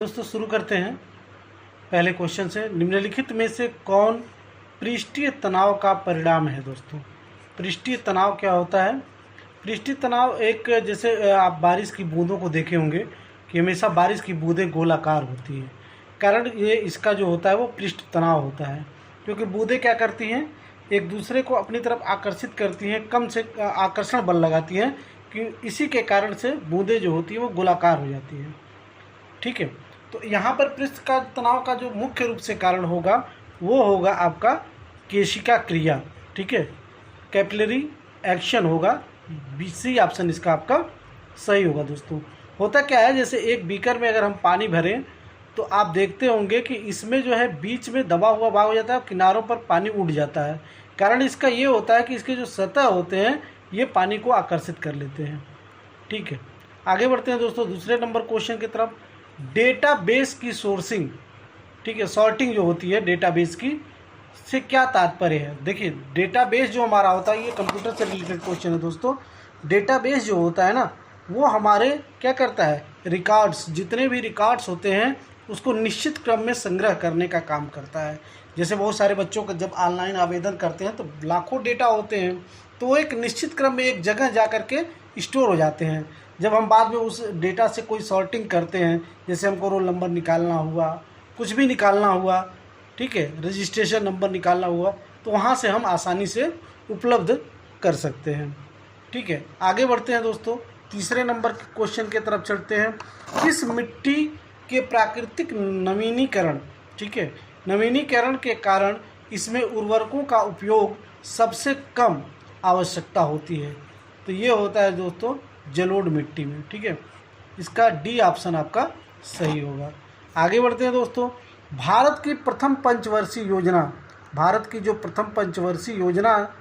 दोस्तों शुरू करते हैं पहले क्वेश्चन से। निम्नलिखित में से कौन पृष्ठीय तनाव का परिणाम है? दोस्तों पृष्ठीय तनाव क्या होता है? पृष्ठीय तनाव एक, जैसे आप बारिश की बूंदों को देखे होंगे कि हमेशा बारिश की बूंदें गोलाकार होती हैं। कारण ये इसका जो होता है वो पृष्ठ तनाव होता है, क्योंकि बूंदें क्या करती हैं, एक दूसरे को अपनी तरफ आकर्षित करती हैं, कम से आकर्षण बल लगाती हैं कि इसी के कारण से बूंदें जो होती हैं वो गोलाकार हो जाती हैं। ठीक है, तो यहाँ पर पृष्ठ का तनाव का जो मुख्य रूप से कारण होगा वो होगा आपका केशिका क्रिया। ठीक है, कैपिलरी एक्शन होगा। BC ऑप्शन इसका आपका सही होगा। दोस्तों होता क्या है, जैसे एक बीकर में अगर हम पानी भरें तो आप देखते होंगे कि इसमें जो है बीच में दबा हुआ भाग हो जाता है, किनारों पर पानी उड़ जाता है। कारण इसका ये होता है कि इसके जो सतह होते हैं ये पानी को आकर्षित कर लेते हैं। ठीक है, आगे बढ़ते हैं दोस्तों दूसरे नंबर क्वेश्चन की तरफ। डेटाबेस की सोर्सिंग, ठीक है, सॉर्टिंग जो होती है डेटाबेस की, से क्या तात्पर्य है? देखिए डेटाबेस जो हमारा होता है, ये कंप्यूटर से रिलेटेड क्वेश्चन है दोस्तों। डेटाबेस जो होता है ना, वो हमारे क्या करता है, रिकॉर्ड्स, जितने भी रिकॉर्ड्स होते हैं उसको निश्चित क्रम में संग्रह करने का काम करता है। जैसे बहुत सारे बच्चों का जब ऑनलाइन आवेदन करते हैं तो लाखों डेटा होते हैं, तो वो एक निश्चित क्रम में एक जगह जा कर के स्टोर हो जाते हैं। जब हम बाद में उस डेटा से कोई सॉर्टिंग करते हैं, जैसे हमको रोल नंबर निकालना हुआ, कुछ भी निकालना हुआ, ठीक है, रजिस्ट्रेशन नंबर निकालना हुआ, तो वहाँ से हम आसानी से उपलब्ध कर सकते हैं। ठीक है, आगे बढ़ते हैं दोस्तों तीसरे नंबर के क्वेश्चन की तरफ चलते हैं। किस मिट्टी के प्राकृतिक नवीनीकरण, ठीक है, नवीनीकरण के कारण इसमें उर्वरकों का उपयोग सबसे कम आवश्यकता होती है? तो ये होता है दोस्तों जलोढ़ मिट्टी में। ठीक है, इसका D ऑप्शन आपका सही होगा। आगे बढ़ते हैं दोस्तों। भारत की प्रथम पंचवर्षीय योजना, भारत की जो प्रथम पंचवर्षीय योजना,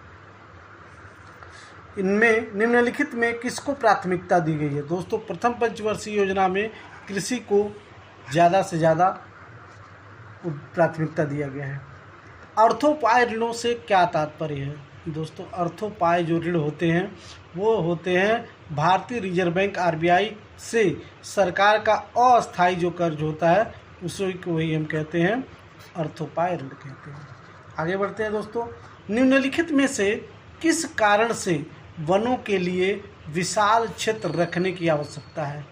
इनमें निम्नलिखित में किसको प्राथमिकता दी गई है? दोस्तों प्रथम पंचवर्षीय योजना में कृषि को ज़्यादा से ज़्यादा प्राथमिकता दिया गया है। अर्थोपाय ऋणों से क्या तात्पर्य है? दोस्तों अर्थोपाय जो ऋण होते हैं वो होते हैं भारतीय रिजर्व बैंक RBI से सरकार का अस्थायी जो कर्ज होता है उसी को वही हम कहते हैं अर्थोपाय ऋण कहते हैं। आगे बढ़ते हैं दोस्तों। निम्नलिखित में से किस कारण से वनों के लिए विशाल क्षेत्र रखने की आवश्यकता है?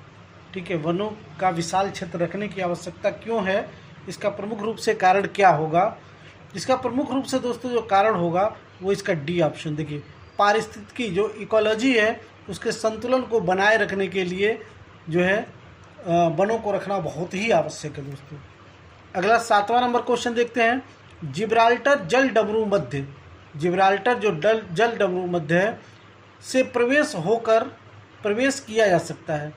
ठीक है, वनों का विशाल क्षेत्र रखने की आवश्यकता क्यों है? इसका प्रमुख रूप से कारण क्या होगा? इसका प्रमुख रूप से दोस्तों जो कारण होगा वो इसका D ऑप्शन। देखिए पारिस्थितिकी जो इकोलॉजी है उसके संतुलन को बनाए रखने के लिए जो है वनों को रखना बहुत ही आवश्यक है दोस्तों। अगला 7वां नंबर क्वेश्चन देखते हैं। जिब्राल्टर जल डमरू मध्य, जिब्राल्टर जो जल डमरू मध्य है से प्रवेश किया जा सकता है।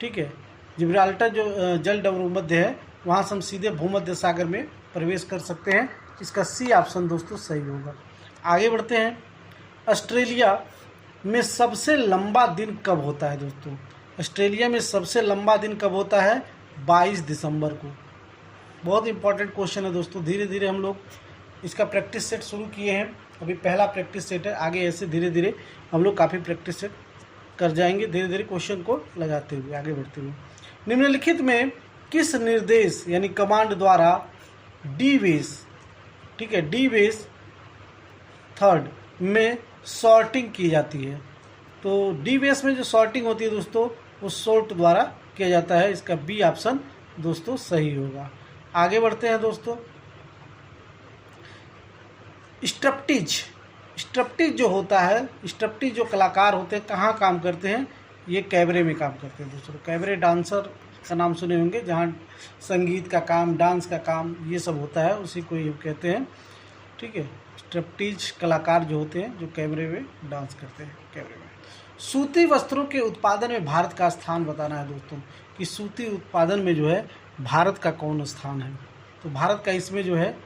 ठीक है, जिब्राल्टर जो जल डमरू मध्य है वहाँ से हम सीधे भूमध्य सागर में प्रवेश कर सकते हैं। इसका C ऑप्शन दोस्तों सही होगा। आगे बढ़ते हैं। ऑस्ट्रेलिया में सबसे लंबा दिन कब होता है? दोस्तों ऑस्ट्रेलिया में सबसे लंबा दिन कब होता है? 22 दिसंबर को। बहुत इंपॉर्टेंट क्वेश्चन है दोस्तों। धीरे धीरे हम लोग इसका प्रैक्टिस सेट शुरू किए हैं, अभी पहला प्रैक्टिस सेट है। आगे ऐसे धीरे धीरे हम लोग काफ़ी प्रैक्टिस सेट कर जाएंगे, धीरे धीरे क्वेश्चन को लगाते हुए आगे बढ़ते हुए। निम्नलिखित में किस निर्देश यानी कमांड द्वारा DBase, ठीक है, DBase 3 में सॉर्टिंग की जाती है? तो DBase में जो सॉर्टिंग होती है दोस्तों वो सोर्ट द्वारा किया जाता है। इसका B ऑप्शन दोस्तों सही होगा। आगे बढ़ते हैं दोस्तों। स्ट्रप्टीज जो होता है, स्ट्रप्टीज जो कलाकार होते हैं कहाँ काम करते हैं? ये कैबरे में काम करते हैं दोस्तों। कैबरे डांसर का नाम सुने होंगे, जहाँ संगीत का काम, डांस का काम ये सब होता है, उसी को ये कहते हैं। ठीक है, स्ट्रप्टीज कलाकार जो होते हैं जो कैमरे में डांस करते हैं कैमरे में। सूती वस्त्रों के उत्पादन में भारत का स्थान बताना है दोस्तों कि सूती उत्पादन में जो है भारत का कौन स्थान है? तो भारत का इसमें जो है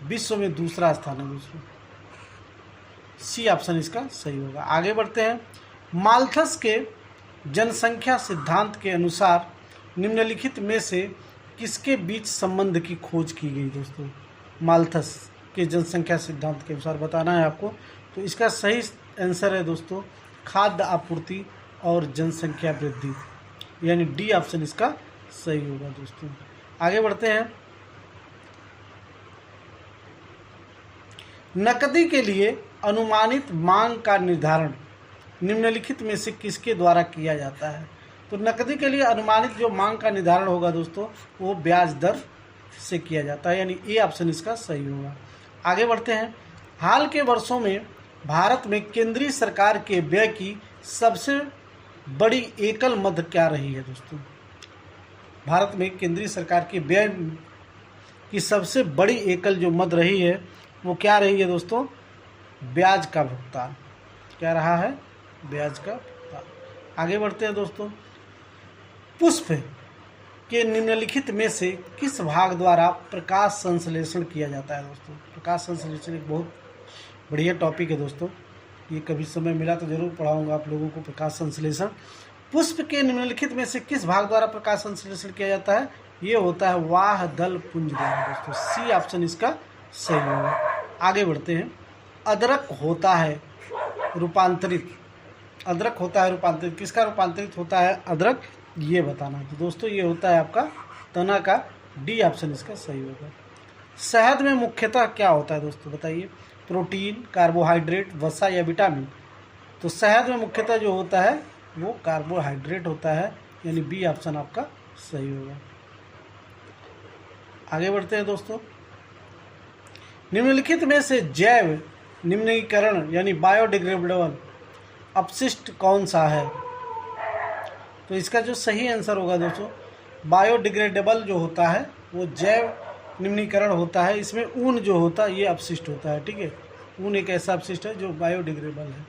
विश्व में दूसरा स्थान है दोस्तों। C ऑप्शन इसका सही होगा। आगे बढ़ते हैं। माल्थस के जनसंख्या सिद्धांत के अनुसार निम्नलिखित में से किसके बीच संबंध की खोज की गई? दोस्तों माल्थस के जनसंख्या सिद्धांत के अनुसार बताना है आपको। तो इसका सही आंसर है दोस्तों खाद्य आपूर्ति और जनसंख्या वृद्धि, यानी D ऑप्शन इसका सही होगा दोस्तों। आगे बढ़ते हैं। नकदी के लिए अनुमानित मांग का निर्धारण निम्नलिखित में से किसके द्वारा किया जाता है? तो नकदी के लिए अनुमानित जो मांग का निर्धारण होगा दोस्तों, वो ब्याज दर से किया जाता है, यानी ए ऑप्शन इसका सही होगा। आगे बढ़ते हैं। हाल के वर्षों में भारत में केंद्रीय सरकार के व्यय की सबसे बड़ी एकल मद क्या रही है दोस्तों? भारत में केंद्रीय सरकार के व्यय की सबसे बड़ी एकल जो मद रही है वो क्या रही है दोस्तों? ब्याज का भुगतान। क्या रहा है? ब्याज का भुगतान। आगे बढ़ते हैं दोस्तों। पुष्प के निम्नलिखित में से किस भाग द्वारा प्रकाश संश्लेषण किया जाता है दोस्तों? प्रकाश संश्लेषण एक बहुत बढ़िया टॉपिक है दोस्तों, ये कभी समय मिला तो जरूर पढ़ाऊंगा आप लोगों को। प्रकाश संश्लेषण पुष्प के निम्नलिखित में से किस भाग द्वारा प्रकाश संश्लेषण किया जाता है? ये होता है वाह दल पुंज द्वारा दोस्तों। सी ऑप्शन इसका सही होगा। आगे बढ़ते हैं। अदरक होता है रूपांतरित, अदरक होता है रूपांतरित, किसका रूपांतरित होता है अदरक? ये बताना। तो दोस्तों ये होता है आपका तना का। डी ऑप्शन इसका सही होगा। शहद में मुख्यतः क्या होता है दोस्तों बताइए? प्रोटीन, कार्बोहाइड्रेट, वसा या विटामिन? तो शहद में मुख्यतः जो होता है वो कार्बोहाइड्रेट होता है, यानी बी ऑप्शन आपका सही होगा। आगे बढ़ते हैं दोस्तों। निम्नलिखित में से जैव निम्नीकरण यानी बायोडिग्रेडेबल अपशिष्ट कौन सा है? तो इसका जो सही आंसर होगा दोस्तों, बायोडिग्रेडेबल जो होता है वो जैव निम्नीकरण होता है। इसमें ऊन जो होता है ये अपशिष्ट होता है, ठीक है। ऊन एक ऐसा अपशिष्ट है जो बायोडिग्रेडेबल है।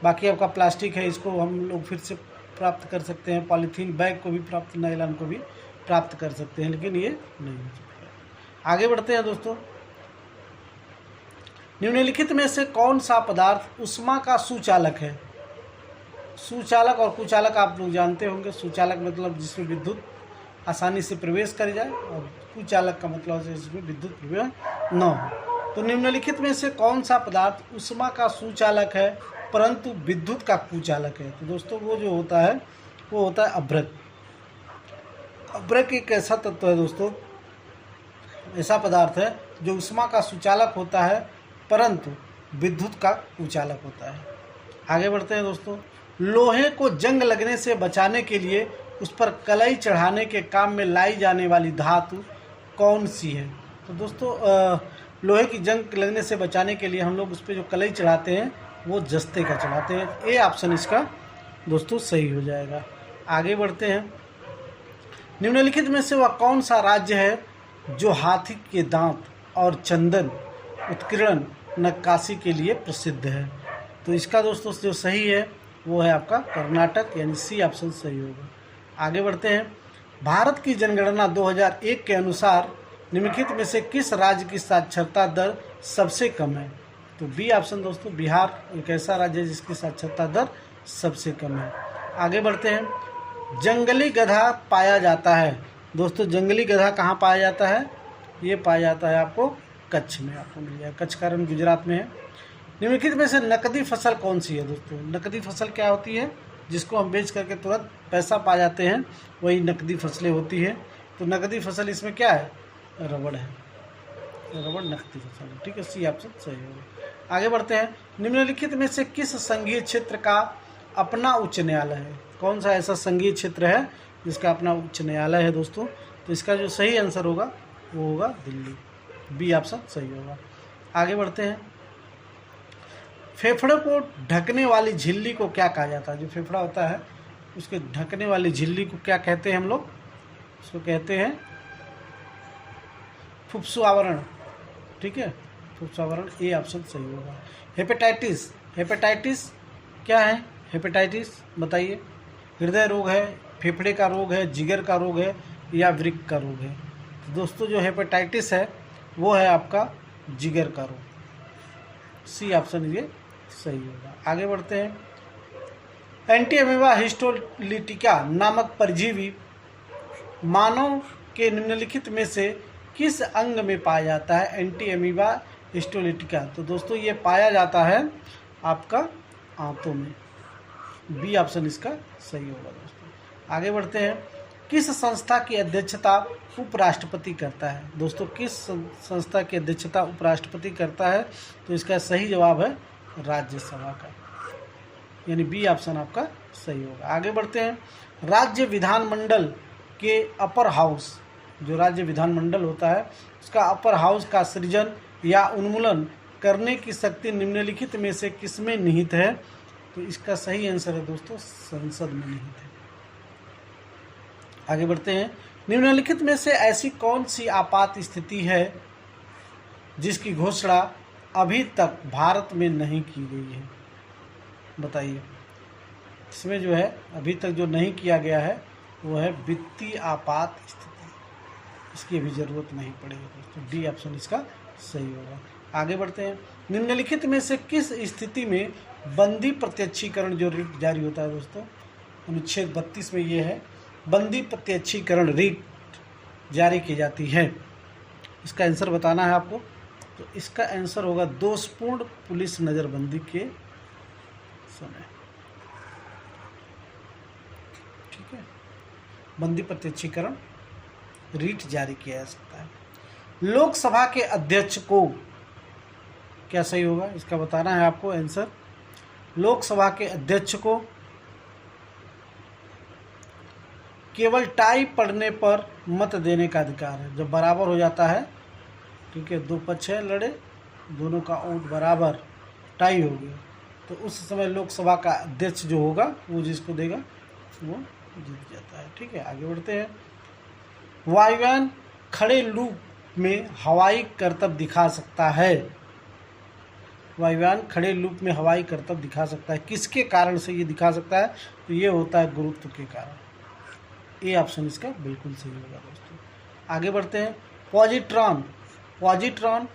बाकी आपका प्लास्टिक है, इसको हम लोग फिर से प्राप्त कर सकते हैं, पॉलीथीन बैग को भी प्राप्त, नायलॉन को भी प्राप्त कर सकते हैं, लेकिन ये नहीं हो सकता। आगे बढ़ते हैं दोस्तों। निम्नलिखित में से कौन सा पदार्थ ऊष्मा का सुचालक है? सुचालक और कुचालक आप लोग जानते होंगे। सुचालक मतलब जिसमें विद्युत आसानी से प्रवेश कर जाए, और कुचालक का मतलब जिसमें विद्युत प्रवेश न हो। तो निम्नलिखित में से कौन सा पदार्थ ऊष्मा का सुचालक है परंतु विद्युत का कुचालक है? तो दोस्तों वो जो होता है वो होता है अभ्रक। अभ्रक एक ऐसा तत्व है दोस्तों, ऐसा पदार्थ है जो ऊष्मा का सुचालक होता है परंतु विद्युत का कुचालक होता है। आगे बढ़ते हैं दोस्तों। लोहे को जंग लगने से बचाने के लिए उस पर कलई चढ़ाने के काम में लाई जाने वाली धातु कौन सी है? तो दोस्तों लोहे की जंग लगने से बचाने के लिए हम लोग उस पर जो कलई चढ़ाते हैं वो जस्ते का चढ़ाते हैं। ए ऑप्शन इसका दोस्तों सही हो जाएगा। आगे बढ़ते हैं। निम्नलिखित में से वह कौन सा राज्य है जो हाथी के दांत और चंदन उत्कीर्ण नक्काशी के लिए प्रसिद्ध है? तो इसका दोस्तों जो सही है वो है आपका कर्नाटक, यानी सी ऑप्शन सही होगा। आगे बढ़ते हैं। भारत की जनगणना 2001 के अनुसार निम्नलिखित में से किस राज्य की साक्षरता दर सबसे कम है? तो बी ऑप्शन दोस्तों, बिहार एक ऐसा राज्य है जिसकी साक्षरता दर सबसे कम है। आगे बढ़ते हैं। जंगली गधा पाया जाता है दोस्तों, जंगली गधा कहाँ पाया जाता है? ये पाया जाता है आपको कच्छ में, आपको मिल जाएगा। कच्छ का रन गुजरात में है। निम्नलिखित में से नकदी फसल कौन सी है दोस्तों? नकदी फसल क्या होती है? जिसको हम बेच करके तुरंत पैसा पा जाते हैं, वही नकदी फसलें होती हैं। तो नकदी फसल इसमें क्या है? रबड़ है, रबड़ नकदी फसल है, ठीक है। सी ऑप्शन सही होगा। आगे बढ़ते हैं। निम्नलिखित में से किस संघीय क्षेत्र का अपना उच्च न्यायालय है? कौन सा ऐसा संघीय क्षेत्र है जिसका अपना उच्च न्यायालय है दोस्तों? तो इसका जो सही आंसर होगा वो होगा दिल्ली। बी ऑप्शन सही होगा। आगे बढ़ते हैं। फेफड़े को ढकने वाली झिल्ली को क्या कहा जाता है? जो फेफड़ा होता है उसके ढकने वाली झिल्ली को क्या कहते हैं हम लोग? उसको कहते हैं फुफ्सु आवरण, ठीक है। फुफ्सु आवरण, ए ऑप्शन सही होगा। हेपेटाइटिस, हेपेटाइटिस क्या है? हेपेटाइटिस बताइए। हृदय रोग है, फेफड़े का रोग है, जिगर का रोग है या वृक्क का रोग है? तो दोस्तों जो हेपेटाइटिस है वो है आपका जिगर का रोग। सी ऑप्शन ये सही होगा। आगे बढ़ते हैं। एंटी अमीबा हिस्टोलिटिका नामक परजीवी मानव के निम्नलिखित में से किस अंग में पाया जाता है? एंटी अमीबा हिस्टोलिटिका, तो दोस्तों ये पाया जाता है आपका आंतों में। बी ऑप्शन इसका सही होगा दोस्तों। आगे बढ़ते हैं। किस संस्था की अध्यक्षता उपराष्ट्रपति करता है? दोस्तों किस संस्था की अध्यक्षता उपराष्ट्रपति करता है? तो इसका सही जवाब है राज्यसभा का, यानी बी ऑप्शन आपका सही होगा। आगे बढ़ते हैं। राज्य विधानमंडल के अपर हाउस, जो राज्य विधानमंडल होता है उसका अपर हाउस का सृजन या उन्मूलन करने की शक्ति निम्नलिखित में से किसमें निहित है? तो इसका सही आंसर है दोस्तों संसद में निहित है। आगे बढ़ते हैं। निम्नलिखित में से ऐसी कौन सी आपात स्थिति है जिसकी घोषणा अभी तक भारत में नहीं की गई है? बताइए। इसमें जो है अभी तक जो नहीं किया गया है वो है वित्तीय आपात स्थिति, इसकी अभी ज़रूरत नहीं पड़ेगी दोस्तों। डी ऑप्शन इसका सही होगा। आगे बढ़ते हैं। निम्नलिखित में से किस स्थिति में बंदी प्रत्यक्षीकरण जो रिट जारी होता है दोस्तों? अनुच्छेद 32 में ये है, बंदी प्रत्यक्षीकरण रिट जारी की जाती है। इसका आंसर बताना है आपको। तो इसका आंसर होगा दोषपूर्ण पुलिस नज़रबंदी के समय। ठीक है, बंदी प्रत्यक्षीकरण रिट जारी किया जा सकता है। लोकसभा के अध्यक्ष को, क्या सही होगा इसका बताना है आपको आंसर। लोकसभा के अध्यक्ष को केवल टाई पड़ने पर मत देने का अधिकार है। जब बराबर हो जाता है, ठीक है, दो पक्ष है लड़े, दोनों का वोट बराबर, टाई हो गया, तो उस समय लोकसभा का अध्यक्ष जो होगा वो जिसको देगा वो जीत जाता है। ठीक है, आगे बढ़ते हैं। वायुयान खड़े लूप में हवाई करतब दिखा सकता है। वायुयान खड़े लूप में हवाई करतब दिखा सकता है, किसके कारण से ये दिखा सकता है? तो ये होता है गुरुत्व के कारण। ए ऑप्शन इसका बिल्कुल सही होगा दोस्तों। आगे बढ़ते हैं। पॉजिट्रॉन, पॉजिट्रॉन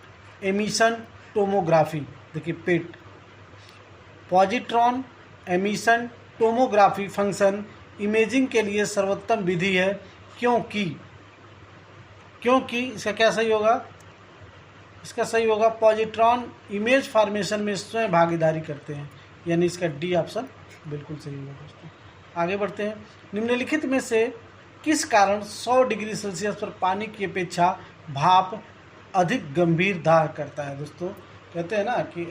एमिशन टोमोग्राफी, देखिए PET, positron emission tomography function imaging के लिए सर्वोत्तम विधि है, क्योंकि इसका क्या सही होगा? इसका सही होगा पॉजिट्रॉन इमेज फॉर्मेशन में स्वयं भागीदारी करते हैं, यानी इसका डी ऑप्शन बिल्कुल सही होगा दोस्तों। आगे बढ़ते हैं। निम्नलिखित में से किस कारण 100 डिग्री सेल्सियस पर पानी की अपेक्षा भाप अधिक गंभीर दाह करता है? दोस्तों कहते हैं ना कि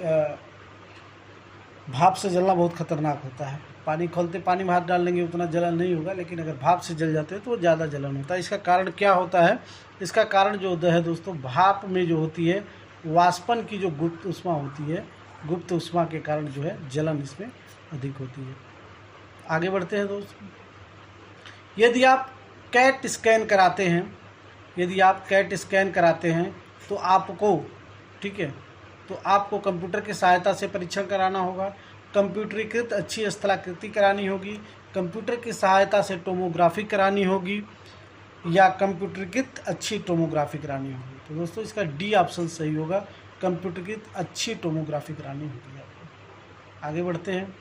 भाप से जलना बहुत खतरनाक होता है। पानी खोलते पानी में हाथ डाल लेंगे उतना जलन नहीं होगा, लेकिन अगर भाप से जल जाते हैं तो ज़्यादा जलन होता है। इसका कारण क्या होता है? इसका कारण जो है दोस्तों, भाप में जो होती है वाष्पन की जो गुप्त ऊष्मा होती है, गुप्त ऊष्मा के कारण जो है जलन इसमें अधिक होती है। आगे बढ़ते हैं दोस्तों। यदि आप कैट स्कैन कराते हैं, तो आपको, ठीक है, तो आपको कंप्यूटर की सहायता से परीक्षण कराना होगा, कंप्यूटरीकृत अच्छी स्थलाकृति करानी होगी, कंप्यूटर की सहायता से टोमोग्राफी करानी होगी, या कंप्यूटरीकृत अच्छी टोमोग्राफी करानी होगी। तो दोस्तों इसका डी ऑप्शन सही होगा, कंप्यूटरीकृत अच्छी टोमोग्राफी करानी होगी आपको। आगे बढ़ते हैं।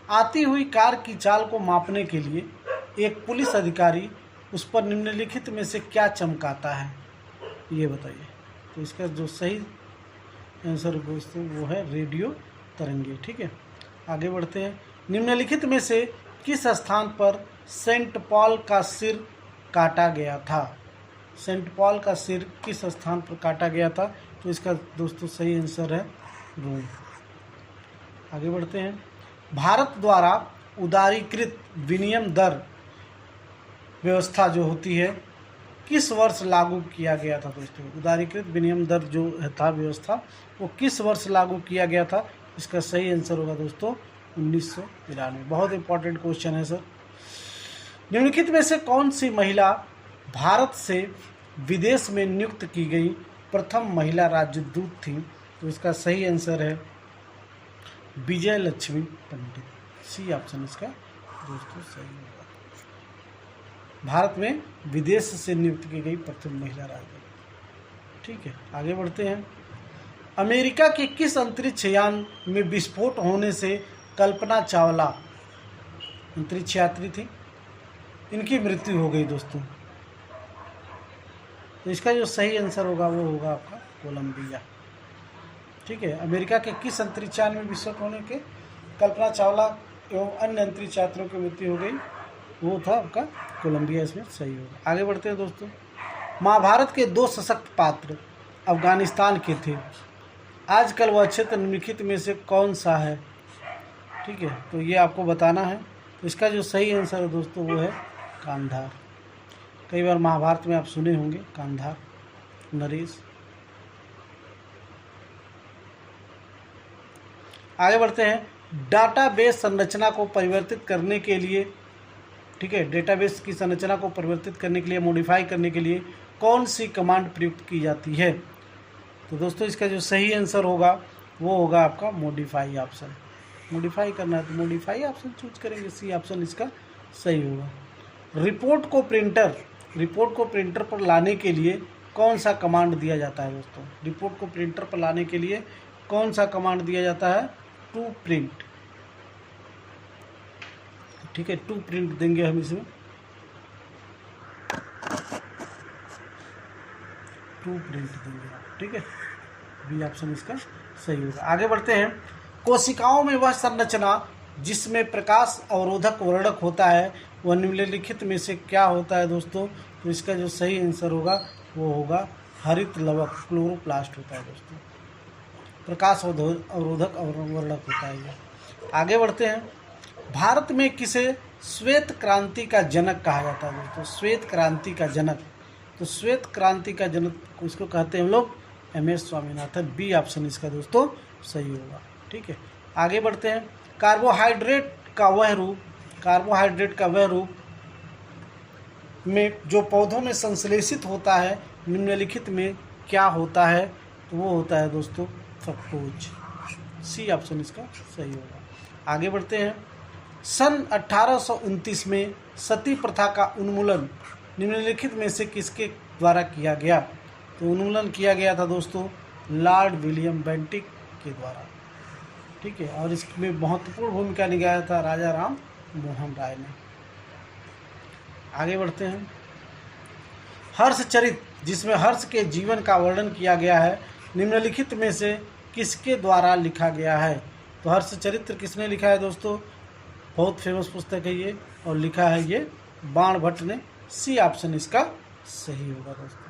आती हुई कार की चाल को मापने के लिए एक पुलिस अधिकारी उस पर निम्नलिखित में से क्या चमकाता है? ये बताइए। तो इसका जो सही आंसर दोस्तों वो है रेडियो तरंगे। ठीक है, आगे बढ़ते हैं। निम्नलिखित में से किस स्थान पर सेंट पॉल का सिर काटा गया था? सेंट पॉल का सिर किस स्थान पर काटा गया था? तो इसका दोस्तों सही आंसर है रोम। आगे बढ़ते हैं। भारत द्वारा उदारीकृत विनिमय दर व्यवस्था जो होती है किस वर्ष लागू किया गया था? दोस्तों उदारीकृत विनिमय दर जो था व्यवस्था वो किस वर्ष लागू किया गया था? इसका सही आंसर होगा दोस्तों 1993। बहुत इंपॉर्टेंट क्वेश्चन है सर। निम्नलिखित में से कौन सी महिला भारत से विदेश में नियुक्त की गई प्रथम महिला राजदूत थी? तो इसका सही आंसर है विजय लक्ष्मी पंडित। सी ऑप्शन इसका दोस्तों सही होगा। भारत में विदेश से नियुक्त की गई प्रथम महिला राजदूत। ठीक है, आगे बढ़ते हैं। अमेरिका के किस अंतरिक्ष यान में विस्फोट होने से कल्पना चावला अंतरिक्ष यात्री थी, इनकी मृत्यु हो गई दोस्तों? तो इसका जो सही आंसर होगा वो होगा आपका कोलंबिया। ठीक है। अमेरिका के किस अंतरिक्षयान में विस्फोट होने के कल्पना चावला एवं अन्य अंतरिक्ष यात्रियों की मृत्यु हो गई? वो था आपका कोलंबिया, इसमें सही होगा। आगे बढ़ते हैं दोस्तों। महाभारत के 2 सशक्त पात्र अफगानिस्तान के थे। आजकल वह क्षेत्र निम्नलिखित में से कौन सा है? ठीक है, तो ये आपको बताना है। तो इसका जो सही आंसर है दोस्तों वो है कांधार। कई बार महाभारत में आप सुने होंगे कांधार, नरेश। आगे बढ़ते हैं। डाटाबेस संरचना को परिवर्तित करने के लिए, ठीक है, डेटाबेस की संरचना को परिवर्तित करने के लिए, मॉडिफाई करने के लिए कौन सी कमांड प्रयुक्त की जाती है? तो दोस्तों इसका जो सही आंसर होगा वो होगा आपका मॉडिफाई ऑप्शन। मॉडिफाई करना है तो मॉडिफाई ऑप्शन चूज करेंगे, सी ऑप्शन इसका सही होगा। रिपोर्ट को प्रिंटर पर लाने के लिए कौन सा कमांड दिया जाता है दोस्तों? रिपोर्ट को प्रिंटर पर लाने के लिए कौन सा कमांड दिया जाता है? To print. ठीक है, टू प्रिंट देंगे हम इसमें, टू प्रिंट देंगे। ठीक है, बी ऑप्शन इसका सही होगा। आगे बढ़ते हैं। कोशिकाओं में वह संरचना जिसमें प्रकाश अवरोधक वर्णक होता है वह निम्नलिखित में से क्या होता है दोस्तों? तो इसका जो सही आंसर होगा वो होगा हरित लवक, क्लोरोप्लास्ट होता है दोस्तों। प्रकाश अवरोधक वर्णक होता है ये। आगे बढ़ते हैं। भारत में किसे श्वेत क्रांति का जनक कहा जाता है दोस्तों? श्वेत क्रांति का जनक, तो श्वेत क्रांति का जनक इसको कहते हैं हम लोग MS स्वामीनाथन। बी ऑप्शन इसका दोस्तों सही होगा। ठीक है, आगे बढ़ते हैं। कार्बोहाइड्रेट का वह रूप में जो पौधों में संश्लेषित होता है निम्नलिखित में क्या होता है? तो वो होता है दोस्तों फ्रक्टोज। सी ऑप्शन इसका सही होगा। आगे बढ़ते हैं। सन 1829 में सती प्रथा का उन्मूलन निम्नलिखित में से किसके द्वारा किया गया? तो उन्मूलन किया गया था दोस्तों लॉर्ड विलियम बेंटिक के द्वारा। ठीक है, और इसमें महत्वपूर्ण भूमिका निभाया था राजा राम मोहन राय ने। आगे बढ़ते हैं। हर्षचरित, जिसमें हर्ष के जीवन का वर्णन किया गया है, निम्नलिखित में से किसके द्वारा लिखा गया है? तो हर्षचरित्र किसने लिखा है दोस्तों? बहुत फेमस पुस्तक है ये, और लिखा है ये बाण भट्ट ने। सी ऑप्शन इसका सही होगा दोस्तों।